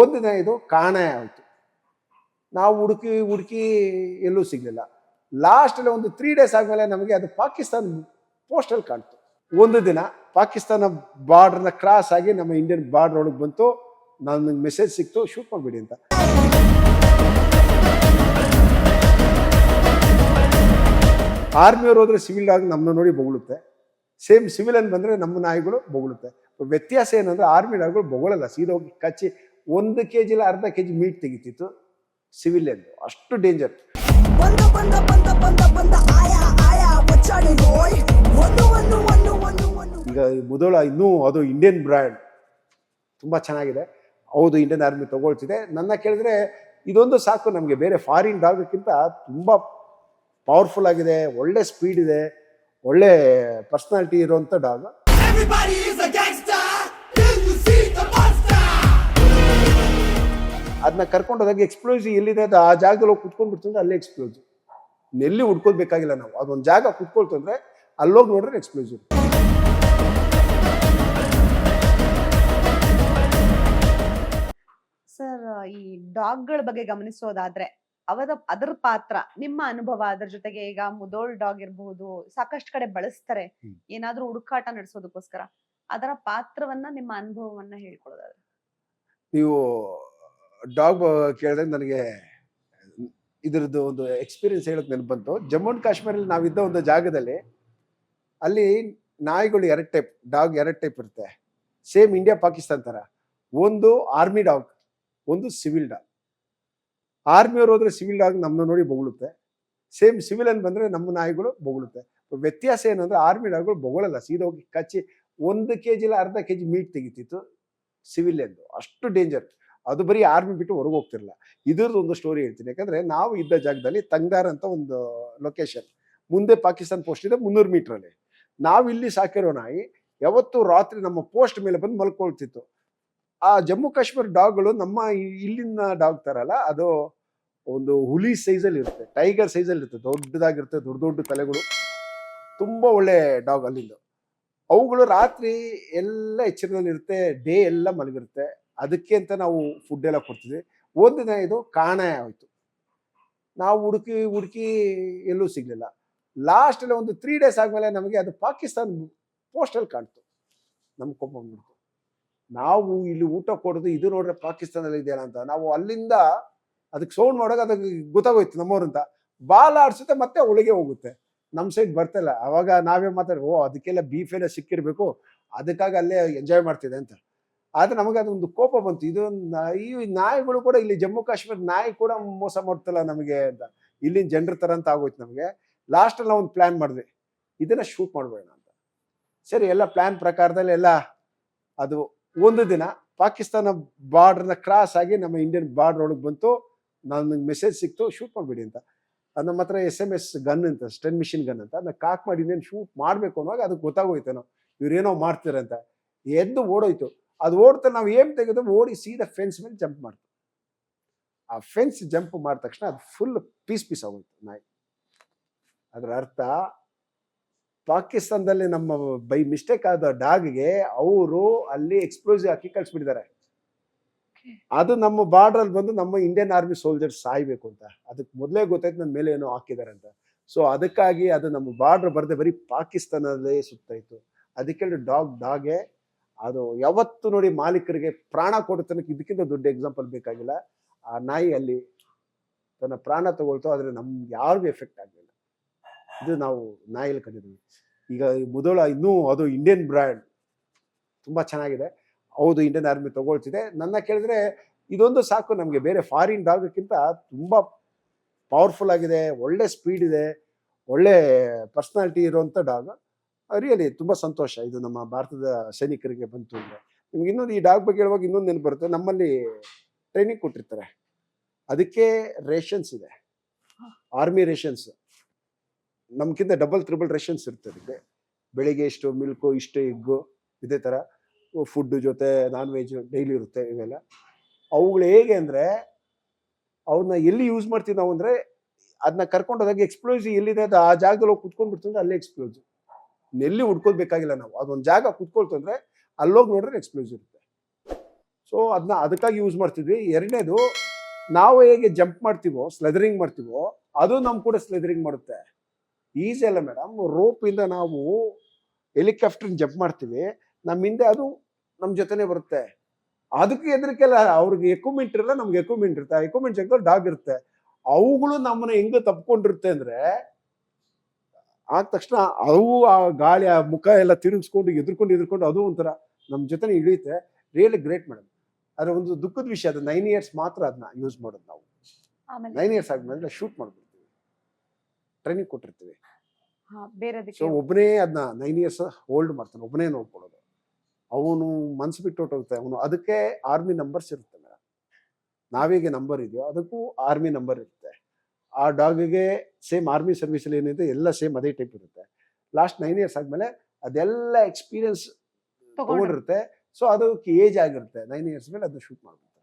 ಒಂದು ದಿನ ಇದು ಕಾಣೆ ಆಯಿತು. ನಾವು ಹುಡುಕಿ ಹುಡುಕಿ ಎಲ್ಲೂ ಸಿಗಲಿಲ್ಲ. ಲಾಸ್ಟಲ್ಲಿ ಒಂದು 3 days ಆದಮೇಲೆ ನಮಗೆ ಅದು ಪಾಕಿಸ್ತಾನ ಪೋಸ್ಟಲ್ಲಿ ಕಾಣ್ತು. ಒಂದು ದಿನ ಪಾಕಿಸ್ತಾನ ಬಾರ್ಡ್ರನ್ನ ಕ್ರಾಸ್ ಆಗಿ ನಮ್ಮ ಇಂಡಿಯನ್ ಬಾರ್ಡ್ರ್ ಒಳಗೆ ಬಂತು. ನನಗೆ ಮೆಸೇಜ್ ಸಿಕ್ತು, ಶೂಟ್ ಮಾಡಿಬಿಡಿ ಅಂತ. ಆರ್ಮಿಯವ್ರು ಹೋದ್ರೆ ಸಿವಿಲ್ ಆಗಿ ನಮ್ಮನ್ನ ನೋಡಿ ಬೊಗಳುತ್ತೆ. ಸೇಮ್ ಸಿವಿಲನ್ ಬಂದರೆ ನಮ್ಮ ನಾಯಿಗಳು ಬೊಗಳುತ್ತೆ. ವ್ಯತ್ಯಾಸ ಏನಂದ್ರೆ ಆರ್ಮಿ ನಾಯಿಗಳು ಬೊಗಳಲ್ಲ, ಸೀದಾ ಹೋಗಿ ಕಚ್ಚಿ 1 kg ಇಲ್ಲ ಅರ್ಧ kg ಮೀಟ್ ತೆಗಿತಿತ್ತು. ಸಿವಿಲ್ ಎಂದು ಅಷ್ಟು ಡೇಂಜರ್. ಈಗ ಮುದೋಳ ಇನ್ನೂ ಅದು ಇಂಡಿಯನ್ ಬ್ರ್ಯಾಂಡ್ ತುಂಬ ಚೆನ್ನಾಗಿದೆ. ಹೌದು, ಇಂಡಿಯನ್ ಆರ್ಮಿ ತಗೊಳ್ತಿದೆ. ನನ್ನ ಕೇಳಿದ್ರೆ ಇದೊಂದು ಸಾಕು ನಮಗೆ. ಬೇರೆ ಫಾರಿನ್ ಡಾಗ್ಗಿಂತ ತುಂಬ ಪವರ್ಫುಲ್ ಆಗಿದೆ, ಒಳ್ಳೆ ಸ್ಪೀಡ್ ಇದೆ, ಒಳ್ಳೆ ಪರ್ಸನಾಲಿಟಿ ಇರುವಂಥ ಡಾಗ್. ಅದನ್ನ ಕರ್ಕೊಂಡೋದಾಗ ಎಕ್ಸ್ಪ್ಲೋಸಿವ್ ಎಲ್ಲಿದೆ ಅದು ಆ ಜಾಗದಲ್ಲಿ ಹೋಗಿ ಕುತ್ಕೊಂಡ್ಬಿಡ್ತಂದ್ರೆ ಅಲ್ಲೇ ಎಕ್ಸ್ಪ್ಲೋಸಿವ್. ಎಲ್ಲಿ ಹುಡ್ಕೋಬೇಕಾಗಿಲ್ಲ ನಾವು. ಅದೊಂದು ಜಾಗ ಕುತ್ಕೊಳ್ತಂದ್ರೆ ಅಲ್ಲೋಗಿ ನೋಡ್ರೆ ಎಕ್ಸ್ಪ್ಲೋಸಿವ್. ಸರ್, ಈ ಡಾಗ್ಗಳ ಬಗ್ಗೆ ಗಮನಿಸೋದಾದ್ರೆ ಅದರ ಪಾತ್ರ, ನಿಮ್ಮ ಅನುಭವ, ಅದ್ರ ಜೊತೆಗೆ ಈಗ ಮುದೋಳ್ ಡಾಗ್ ಇರಬಹುದು, ಸಾಕಷ್ಟು ಕಡೆ ಬಳಸ್ತಾರೆ ಏನಾದ್ರೂ ಹುಡುಕಾಟ ನಡೆಸೋದಕ್ಕೋಸ್ಕರ. ಅದರ ಪಾತ್ರವನ್ನ, ನಿಮ್ಮ ಅನುಭವವನ್ನ ಹೇಳ್ಕೊಡೋದಾದ್ರೆ. ನೀವು ಡಾಗ್ ಕೇಳಿದ್ರೆ ನನಗೆ ಇದ್ರದ್ದು ಒಂದು ಎಕ್ಸ್ಪೀರಿಯನ್ಸ್ ಹೇಳಕ್ ನೆನಪು ಬಂತು. ಜಮ್ಮು ಅಂಡ್ ಕಾಶ್ಮೀರಲ್ಲಿ ನಾವಿದ್ದ ಒಂದು ಜಾಗದಲ್ಲಿ ಅಲ್ಲಿ ನಾಯಿಗಳು 2 ಟೈಪ್, ಡಾಗ್ 2 ಟೈಪ್ ಇರುತ್ತೆ. ಸೇಮ್ ಇಂಡಿಯಾ ಪಾಕಿಸ್ತಾನ ಥರ. ಒಂದು ಆರ್ಮಿ ಡಾಗ್, ಒಂದು ಸಿವಿಲ್ ಡಾಗ್. ಆರ್ಮಿಯವ್ರು ಹೋದ್ರೆ ಸಿವಿಲ್ ಡಾಗ್ ನಮ್ಮನ್ನ ನೋಡಿ ಬೊಗಳುತ್ತೆ. ಸೇಮ್ ಸಿವಿಲನ್ ಬಂದರೆ ನಮ್ಮ ನಾಯಿಗಳು ಬೊಗಳುತ್ತೆ. ವ್ಯತ್ಯಾಸ ಏನಂದ್ರೆ ಆರ್ಮಿ ಡಾಗ್ಗಳು ಬೊಗಳಲ್ಲ, ಸೀದಾ ಹೋಗಿ ಕಚ್ಚಿ 1 kg ಇಲ್ಲ ಅರ್ಧ kg ಮೀಟ್ ತೆಗಿತಿತ್ತು. ಸಿವಿಲ್ ಎಂದು ಅಷ್ಟು ಡೇಂಜರ್. ಅದು ಬರೀ ಆರ್ಮಿ ಬಿಟ್ಟು ಹೊರಗೆ ಹೋಗ್ತಿರಲ್ಲ. ಇದ್ರದ್ದು ಒಂದು ಸ್ಟೋರಿ ಹೇಳ್ತೀನಿ. ಯಾಕಂದ್ರೆ ನಾವು ಇದ್ದ ಜಾಗದಲ್ಲಿ ತಂಗಾರ್ ಅಂತ ಒಂದು ಲೊಕೇಶನ್, ಮುಂದೆ ಪಾಕಿಸ್ತಾನ ಪೋಸ್ಟ್ ಇದೆ 300 ಮೀಟ್ರಲ್ಲಿ. ನಾವು ಇಲ್ಲಿ ಸಾಕಿರೋ ನಾಯಿ ಯಾವತ್ತು ರಾತ್ರಿ ನಮ್ಮ ಪೋಸ್ಟ್ ಮೇಲೆ ಬಂದು ಮಲ್ಕೊಳ್ತಿತ್ತು. ಆ ಜಮ್ಮು ಕಾಶ್ಮೀರ ಡಾಗ್ಗಳು ನಮ್ಮ ಇಲ್ಲಿನ ಡಾಗ್ ತರಲ್ಲ, ಅದು ಒಂದು ಹುಲಿ ಸೈಜಲ್ಲಿ ಇರುತ್ತೆ, ಟೈಗರ್ ಸೈಜಲ್ಲಿ ಇರುತ್ತೆ, ದೊಡ್ಡದಾಗಿರುತ್ತೆ, ದೊಡ್ಡ ದೊಡ್ಡ ತಲೆಗಳು. ತುಂಬಾ ಒಳ್ಳೆ ಡಾಗ್ ಅಲ್ಲಿಂದ. ಅವುಗಳು ರಾತ್ರಿ ಎಲ್ಲ ಎಚ್ಚರದಲ್ಲಿರುತ್ತೆ, ಡೇ ಎಲ್ಲ ಮಲಗಿರುತ್ತೆ. ಅದಕ್ಕೆ ಅಂತ ನಾವು ಫುಡ್ ಎಲ್ಲ ಕೊಡ್ತಿದ್ವಿ. ಒಂದು ದಿನ ಇದು ಕಾಣೆ ಆಯಿತು. ನಾವು ಹುಡುಕಿ ಹುಡುಕಿ ಎಲ್ಲೂ ಸಿಗಲಿಲ್ಲ. ಲಾಸ್ಟಲ್ಲಿ ಒಂದು 3 days ಆದಮೇಲೆ ನಮಗೆ ಅದು ಪಾಕಿಸ್ತಾನ ಪೋಸ್ಟಲ್ಲಿ ಕಾಣ್ತು. ನಮ್ಗೆ ಕೋಪ ಬಂದ್ಬಿಡ್ತು. ನಾವು ಇಲ್ಲಿ ಊಟ ಕೊಡೋದು ಇದು ನೋಡ್ರೆ ಪಾಕಿಸ್ತಾನದಲ್ಲಿ ಇದೆಯಲ್ಲ ಅಂತ. ನಾವು ಅಲ್ಲಿಂದ ಅದಕ್ಕೆ ಸೌಂಡ್ ಮಾಡೋಕೆ ಅದಕ್ಕೆ ಗೊತ್ತಾಗೋಯ್ತು ನಮ್ಮವ್ರಂತ. ಬಾಲ್ ಆಡಿಸುತ್ತೆ, ಮತ್ತೆ ಒಳಗೆ ಹೋಗುತ್ತೆ, ನಮ್ಮ ಸೈಡ್ ಬರ್ತಿಲ್ಲ. ಅವಾಗ ನಾವೇ ಮಾತಾಡ್ರಿ, ಅದಕ್ಕೆಲ್ಲ ಬೀಫ್ ಎಲ್ಲ ಸಿಕ್ಕಿರ್ಬೇಕು, ಅದಕ್ಕಾಗಿ ಅಲ್ಲೇ ಎಂಜಾಯ್ ಮಾಡ್ತಿದೆ ಅಂತ. ಆದರೆ ನಮಗೆ ಅದೊಂದು ಕೋಪ ಬಂತು. ಇದು ಈ ನಾಯಿಗಳು ಕೂಡ ಇಲ್ಲಿ ಜಮ್ಮು ಕಾಶ್ಮೀರ ನಾಯಿ ಕೂಡ ಮೋಸ ಮಾಡ್ತಲ್ಲ ನಮಗೆ ಅಂತ. ಇಲ್ಲಿನ ಜನರ ಥರ ಅಂತ ಆಗೋಯ್ತು ನಮಗೆ. ಲಾಸ್ಟಲ್ಲಿ ನಾವು ಒಂದು ಪ್ಲ್ಯಾನ್ ಮಾಡಿದ್ವಿ, ಇದನ್ನು ಶೂಟ್ ಮಾಡಬೇಡ ಅಂತ. ಸರಿ, ಎಲ್ಲ ಪ್ಲ್ಯಾನ್ ಪ್ರಕಾರದಲ್ಲಿ ಎಲ್ಲ ಅದು ಒಂದು ದಿನ ಪಾಕಿಸ್ತಾನ ಬಾರ್ಡ್ರನ್ನ ಕ್ರಾಸ್ ಆಗಿ ನಮ್ಮ ಇಂಡಿಯನ್ ಬಾರ್ಡ್ರ್ ಒಳಗೆ ಬಂತು. ನನಗೆ ಮೆಸೇಜ್ ಸಿಕ್ತು, ಶೂಟ್ ಮಾಡಿಬಿಡಿ ಅಂತ. ಅದು ನಮ್ಮ ಹತ್ರ SMS ಗನ್ ಅಂತ, ಸ್ಟನ್ ಮಿಷಿನ್ ಗನ್ ಅಂತ. ಅದನ್ನ ಕಾಕ್ ಮಾಡಿ ಇನ್ನೇನು ಶೂಟ್ ಮಾಡಬೇಕು ಅನ್ನೋವಾಗ ಅದಕ್ಕೆ ಗೊತ್ತಾಗೋಯ್ತೇನೋ ಇವ್ರೇನೋ ಮಾಡ್ತೀರಂತ. ಎದ್ದು ಓಡೋಯ್ತು. ಅದು ಓಡ್ತಾ ನಾವು ಏನು ತೆಗೆದು ಓಡಿ ಸೀದಾ ಫೆನ್ಸ್ ಮೇಲೆ ಜಂಪ್ ಮಾಡ್ತು. ಆ ಫೆನ್ಸ್ ಜಂಪ್ ಮಾಡಿದ ತಕ್ಷಣ ಅದು ಫುಲ್ ಪೀಸ್ ಆಗೋಯ್ತು ನಾಯಿ. ಅದರ ಅರ್ಥ ಪಾಕಿಸ್ತಾನದಲ್ಲಿ ನಮ್ಮ ಬೈ ಮಿಸ್ಟೇಕ್ ಆದ ಡಾಗ್ಗೆ ಅವರು ಅಲ್ಲಿ ಎಕ್ಸ್ಪ್ಲೋಸಿವ್ ಹಾಕಿ ಕಳಿಸ್ಬಿಟ್ಟಿದ್ದಾರೆ. ಅದು ನಮ್ಮ ಬಾರ್ಡ್ರಲ್ಲಿ ಬಂದು ನಮ್ಮ ಇಂಡಿಯನ್ ಆರ್ಮಿ ಸೋಲ್ಜರ್ಸ್ ಸಾಯ್ಬೇಕು ಅಂತ. ಅದಕ್ಕೆ ಮೊದಲೇ ಗೊತ್ತಾಯ್ತು ನನ್ನ ಮೇಲೆ ಏನೋ ಹಾಕಿದ್ದಾರೆ ಅಂತ. ಸೊ ಅದಕ್ಕಾಗಿ ಅದು ನಮ್ಮ ಬಾರ್ಡ್ರ್ ಬರದೆ ಬರೀ ಪಾಕಿಸ್ತಾನದಲ್ಲೇ ಸುತ್ತಾಯಿತು. ಅದಕ್ಕೆ ಡಾಗೆ ಅದು ಯಾವತ್ತು ನೋಡಿ ಮಾಲೀಕರಿಗೆ ಪ್ರಾಣ ಕೊಡುತ್ತಾನಕ್ಕೆ ಇದಕ್ಕಿಂತ ದೊಡ್ಡ ಎಕ್ಸಾಂಪಲ್ ಬೇಕಾಗಿಲ್ಲ. ಆ ನಾಯಿ ಅಲ್ಲಿ ತನ್ನ ಪ್ರಾಣ ತಗೊಳ್ತು, ಆದರೆ ನಮ್ಗೆ ಯಾರಿಗೂ ಎಫೆಕ್ಟ್ ಆಗಲಿಲ್ಲ. ಇದು ನಾವು ನಾಯಲ್ಲಿ ಕಂಡಿದ್ದೀವಿ. ಈಗ ಮುದೋಳ ಇನ್ನೂ ಅದು ಇಂಡಿಯನ್ ಬ್ರ್ಯಾಂಡ್ ತುಂಬ ಚೆನ್ನಾಗಿದೆ. ಹೌದು, ಇಂಡಿಯನ್ ಆರ್ಮಿ ತಗೊಳ್ತಿದೆ. ನನ್ನ ಕೇಳಿದ್ರೆ ಇದೊಂದು ಸಾಕು ನಮಗೆ. ಬೇರೆ ಫಾರಿನ್ ಡಾಗ್ಗಿಂತ ತುಂಬ ಪವರ್ಫುಲ್ ಆಗಿದೆ, ಒಳ್ಳೆ ಸ್ಪೀಡ್ ಇದೆ, ಒಳ್ಳೆ ಪರ್ಸನಾಲಿಟಿ ಇರುವಂಥ ಡಾಗ್. ರಿಯಲಿ ತುಂಬ ಸಂತೋಷ ಇದು ನಮ್ಮ ಭಾರತದ ಸೈನಿಕರಿಗೆ ಬಂತು ಅಂದರೆ. ನಿಮ್ಗೆ ಇನ್ನೊಂದು ಈ ಡಾಗ್ ಬಗ್ಗೆ ಹೇಳುವಾಗ ಇನ್ನೊಂದು ನೆನಪು ಬರುತ್ತೆ. ನಮ್ಮಲ್ಲಿ ಟ್ರೈನಿಂಗ್ ಕೊಟ್ಟಿರ್ತಾರೆ, ಅದಕ್ಕೆ ರೇಷನ್ಸ್ ಇದೆ, ಆರ್ಮಿ ರೇಷನ್ಸ್. ನಮ್ಗಿಂತ ಡಬಲ್ ತ್ರಿಬಲ್ ರೇಷನ್ಸ್ ಇರುತ್ತೆ ಅದಕ್ಕೆ. ಬೆಳಿಗ್ಗೆ ಇಷ್ಟು ಮಿಲ್ಕು, ಇಷ್ಟು ಎಗ್ಗು, ಇದೇ ಥರ ಫುಡ್ಡು ಜೊತೆ ನಾನ್ ವೆಜ್ ಡೈಲಿ ಇರುತ್ತೆ ಇವೆಲ್ಲ. ಅವುಗಳು ಹೇಗೆ ಅಂದರೆ ಅವನ್ನ ಎಲ್ಲಿ ಯೂಸ್ ಮಾಡ್ತೀವಿ ನಾವು ಅಂದರೆ ಅದನ್ನ ಕರ್ಕೊಂಡೋದಾಗ ಎಕ್ಸ್ಪ್ಲೋಸಿವ್ ಎಲ್ಲಿದೆ ಅದು ಆ ಜಾಗದಲ್ಲಿ ಹೋಗಿ ಕುತ್ಕೊಂಡ್ಬಿಡ್ತಂದ್ರೆ ಅಲ್ಲೇ ಎಕ್ಸ್ಪ್ಲೋಸಿವ್. ಎಲ್ಲಿ ಹುಡ್ಕೋಬೇಕಾಗಿಲ್ಲ ನಾವು. ಅದೊಂದು ಜಾಗ ಕುತ್ಕೊಳ್ತಂದ್ರೆ ಅಲ್ಲೋಗಿ ನೋಡ್ರೆ ಎಕ್ಸ್ಪ್ಲೋಸಿವ್ ಇರುತ್ತೆ. ಸೊ ಅದನ್ನ ಅದಕ್ಕಾಗಿ ಯೂಸ್ ಮಾಡ್ತಿದ್ವಿ. ಎರಡನೇದು, ನಾವು ಹೇಗೆ ಜಂಪ್ ಮಾಡ್ತೀವೋ, ಸ್ಲೆದರಿಂಗ್ ಮಾಡ್ತೀವೋ, ಅದು ನಮ್ ಕೂಡ ಸ್ಲೆದರಿಂಗ್ ಮಾಡುತ್ತೆ. ಈಸಿ ಅಲ್ಲ ಮೇಡಮ್. ರೋಪ್ ಇಂದ ನಾವು ಹೆಲಿಕಾಪ್ಟರ್ ಜಂಪ್ ಮಾಡ್ತೀವಿ, ನಮ್ಮ ಹಿಂದೆ ಅದು ನಮ್ ಜೊತೆನೆ ಬರುತ್ತೆ. ಅದಕ್ಕೆ ಹೆದರಿಕೆಲ್ಲ. ಅವ್ರಿಗೆ ಎಕ್ವಿಪ್ಮೆಂಟ್ ಇರಲ್ಲ, ನಮ್ಗೆ ಎಕ್ವಿಪ್ಮೆಂಟ್ ಇರುತ್ತೆ. ಎಕ್ವಿಪ್ಮೆಂಟ್ ಜಾಗದಲ್ಲಿ ಡಾಗ್ ಇರುತ್ತೆ. ಅವುಗಳು ನಮ್ಮನ್ನ ಹೆಂಗ ತಪ್ಕೊಂಡಿರುತ್ತೆ ಅಂದ್ರೆ, ಆದ ತಕ್ಷಣ ಅವು ಆ ಗಾಳಿ ಆ ಮುಖ ಎಲ್ಲ ತಿರುಗಿಸ್ಕೊಂಡು ಎದ್ರುಕೊಂಡು ಅದು ಒಂಥರ ನಮ್ ಜೊತೆ ಇಳಿಯುತ್ತೆ. Really great madam. ಆದ್ರೆ ಒಂದು ದುಃಖದ ವಿಷಯ, ಅದು 9 ಇಯರ್ಸ್ ಮಾತ್ರ ಅದನ್ನ ಯೂಸ್ ಮಾಡೋದು ನಾವು. ಆಮೇಲೆ 9 ಇಯರ್ಸ್ ಆದ್ಮೇಲೆ ಶೂಟ್ ಮಾಡ್ಬಿಡ್ತೀವಿ, ಟ್ರೈನಿಂಗ್ ಕೊಟ್ಟಿರ್ತೀವಿ. ಸೊ ಬೇರೆದಕ್ಕೆ ಒಬ್ಬನೇ ಅದನ್ನ 9 ಇಯರ್ಸ್ ಹೋಲ್ಡ್ ಮಾಡ್ತಾನೆ, ಒಬ್ಬನೇ ನೋಡ್ಕೊಳ್ಳೋದು. ಅವನು ಮನ್ಸು ಬಿಟ್ಟು ಹೊಟ್ಟೋಗುತ್ತೆ. ಅವನು ಅದಕ್ಕೆ ಆರ್ಮಿ ನಂಬರ್ಸ್ ಇರುತ್ತೆ ಮೇಡಮ್. ನಾವೇಗೆ ನಂಬರ್ ಇದೆಯೋ ಅದಕ್ಕೂ ಆರ್ಮಿ ನಂಬರ್ ಇರುತ್ತೆ. ಆ ಡಾಗ್ಗೆ ಸೇಮ್ ಆರ್ಮಿ ಸರ್ವಿಸಲ್ಲಿ ಏನಿದೆ ಎಲ್ಲ ಸೇಮ್ ಅದೇ ಟೈಪ್ ಇರುತ್ತೆ. ಲಾಸ್ಟ್ 9 ಇಯರ್ಸ್ ಆದ್ಮೇಲೆ ಅದೆಲ್ಲ ಎಕ್ಸ್ಪೀರಿಯನ್ಸ್ ತಗೊಂಡು ತಗೊಂಡಿರುತ್ತೆ. ಸೊ ಅದಕ್ಕೆ ಏಜ್ ಆಗಿರುತ್ತೆ. 9 ಇಯರ್ಸ್ ಮೇಲೆ ಅದನ್ನ ಶೂಟ್ ಮಾಡ್ಬೋದು.